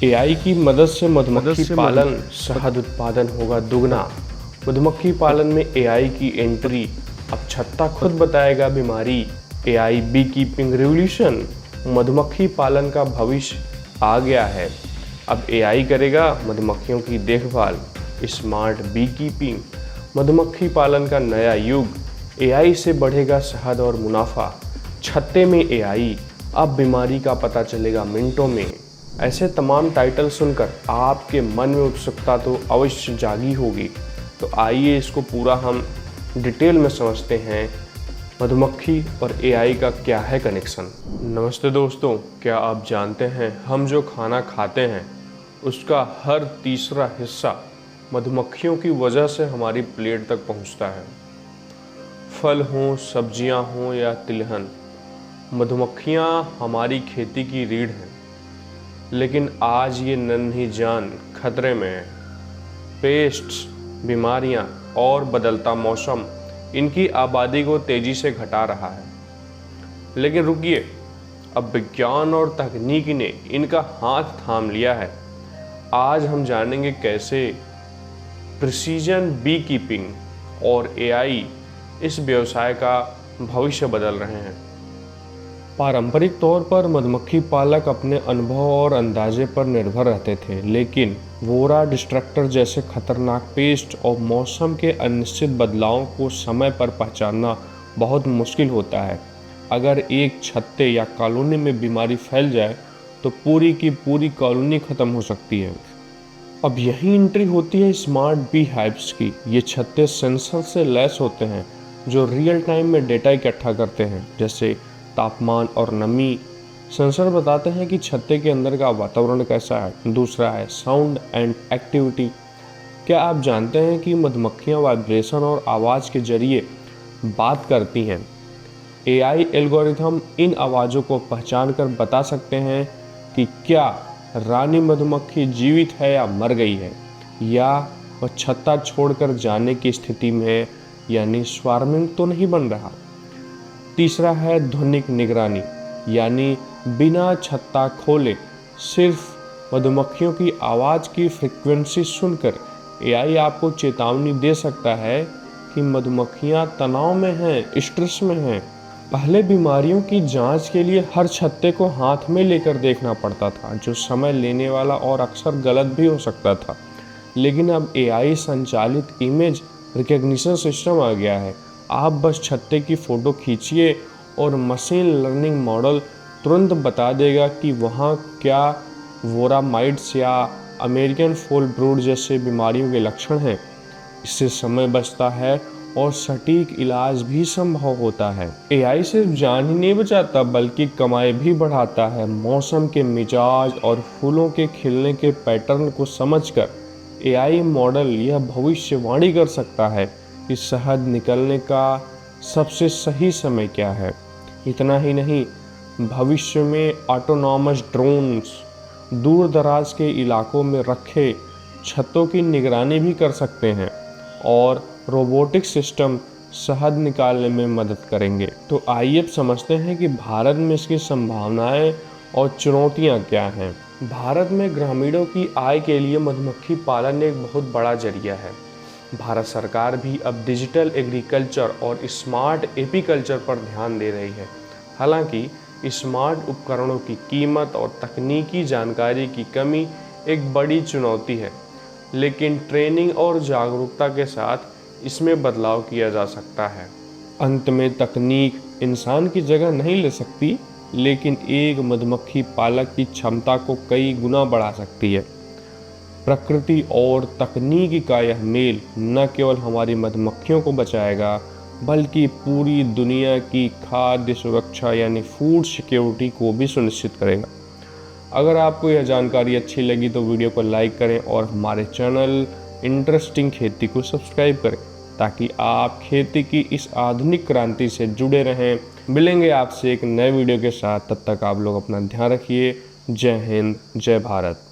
AI की मदद से मधुमक्खी पालन शहद उत्पादन होगा दुगना। मधुमक्खी पालन में एआई की एंट्री, अब छत्ता खुद बताएगा बीमारी। एआई बी कीपिंग रिवॉल्यूशन, मधुमक्खी पालन का भविष्य आ गया है। अब एआई करेगा मधुमक्खियों की देखभाल। स्मार्ट बी कीपिंग, मधुमक्खी पालन का नया युग। एआई से बढ़ेगा शहद और मुनाफा। छत्ते में एआई, अब बीमारी का पता चलेगा मिनटों में। ऐसे तमाम टाइटल सुनकर आपके मन में उत्सुकता तो अवश्य जागी होगी। तो आइए इसको पूरा हम डिटेल में समझते हैं। मधुमक्खी और एआई का क्या है कनेक्शन। नमस्ते दोस्तों, क्या आप जानते हैं हम जो खाना खाते हैं उसका हर तीसरा हिस्सा मधुमक्खियों की वजह से हमारी प्लेट तक पहुंचता है। फल हों, सब्जियां हों या तिलहन, मधुमक्खियां हमारी खेती की रीढ़ हैं। लेकिन आज ये नन्ही जान खतरे में है। पेस्ट्स, बीमारियां और बदलता मौसम इनकी आबादी को तेजी से घटा रहा है। लेकिन रुकिए, अब विज्ञान और तकनीक ने इनका हाथ थाम लिया है। आज हम जानेंगे कैसे प्रिसीजन बी कीपिंग और एआई इस व्यवसाय का भविष्य बदल रहे हैं। पारंपरिक तौर पर मधुमक्खी पालक अपने अनुभव और अंदाजे पर निर्भर रहते थे, लेकिन वोरा डिस्ट्रक्टर जैसे खतरनाक पेस्ट और मौसम के अनिश्चित बदलावों को समय पर पहचानना बहुत मुश्किल होता है। अगर एक छत्ते या कॉलोनी में बीमारी फैल जाए तो पूरी की पूरी कॉलोनी खत्म हो सकती है। अब यही एंट्री होती है स्मार्ट बी हाइव्स की। ये छत्ते सेंसर से लैस होते हैं जो रियल टाइम में डेटा इकट्ठा करते हैं, जैसे तापमान और नमी। सेंसर बताते हैं कि छत्ते के अंदर का वातावरण कैसा है। दूसरा है साउंड एंड एक्टिविटी। क्या आप जानते हैं कि मधुमक्खियां वाइब्रेशन और आवाज़ के जरिए बात करती हैं। एआई एल्गोरिथम इन आवाज़ों को पहचान कर बता सकते हैं कि क्या रानी मधुमक्खी जीवित है या मर गई है, या वह छत्ता छोड़कर जाने की स्थिति में है, यानी स्वार्मिंग तो नहीं बन रहा। तीसरा है ध्वनिक निगरानी, यानी बिना छत्ता खोले सिर्फ मधुमक्खियों की आवाज़ की फ्रीक्वेंसी सुनकर एआई आपको चेतावनी दे सकता है कि मधुमक्खियां तनाव में हैं, स्ट्रेस में हैं। पहले बीमारियों की जांच के लिए हर छत्ते को हाथ में लेकर देखना पड़ता था, जो समय लेने वाला और अक्सर गलत भी हो सकता था। लेकिन अब एआई संचालित इमेज रिकग्निशन सिस्टम आ गया है। आप बस छत्ते की फ़ोटो खींचिए और मशीन लर्निंग मॉडल तुरंत बता देगा कि वहाँ क्या वोरामाइड्स या अमेरिकन फॉल ब्रूड जैसे बीमारियों के लक्षण हैं। इससे समय बचता है और सटीक इलाज भी संभव होता है। एआई सिर्फ जान ही नहीं बचाता बल्कि कमाई भी बढ़ाता है। मौसम के मिजाज और फूलों के खिलने के पैटर्न को समझकर एआई मॉडल यह भविष्यवाणी कर सकता है कि शहद निकलने का सबसे सही समय क्या है। इतना ही नहीं, भविष्य में ऑटोनॉमस ड्रोन्स दूर दराज के इलाकों में रखे छत्तों की निगरानी भी कर सकते हैं और रोबोटिक सिस्टम शहद निकालने में मदद करेंगे। तो आइए अब समझते हैं कि भारत में इसकी संभावनाएं और चुनौतियां क्या हैं। भारत में ग्रामीणों की आय के लिए मधुमक्खी पालन एक बहुत बड़ा जरिया है। भारत सरकार भी अब डिजिटल एग्रीकल्चर और स्मार्ट एपीकल्चर पर ध्यान दे रही है। हालांकि स्मार्ट उपकरणों की कीमत और तकनीकी जानकारी की कमी एक बड़ी चुनौती है, लेकिन ट्रेनिंग और जागरूकता के साथ इसमें बदलाव किया जा सकता है। अंत में तकनीक इंसान की जगह नहीं ले सकती, लेकिन एक मधुमक्खी पालक की क्षमता को कई गुना बढ़ा सकती है। प्रकृति और तकनीक का यह मेल न केवल हमारी मधुमक्खियों को बचाएगा बल्कि पूरी दुनिया की खाद्य सुरक्षा यानी फूड सिक्योरिटी को भी सुनिश्चित करेगा। अगर आपको यह जानकारी अच्छी लगी तो वीडियो को लाइक करें और हमारे चैनल इंटरेस्टिंग खेती को सब्सक्राइब करें, ताकि आप खेती की इस आधुनिक क्रांति से जुड़े रहें। मिलेंगे आपसे एक नए वीडियो के साथ, तब तक आप लोग अपना ध्यान रखिए। जय हिंद, जय भारत।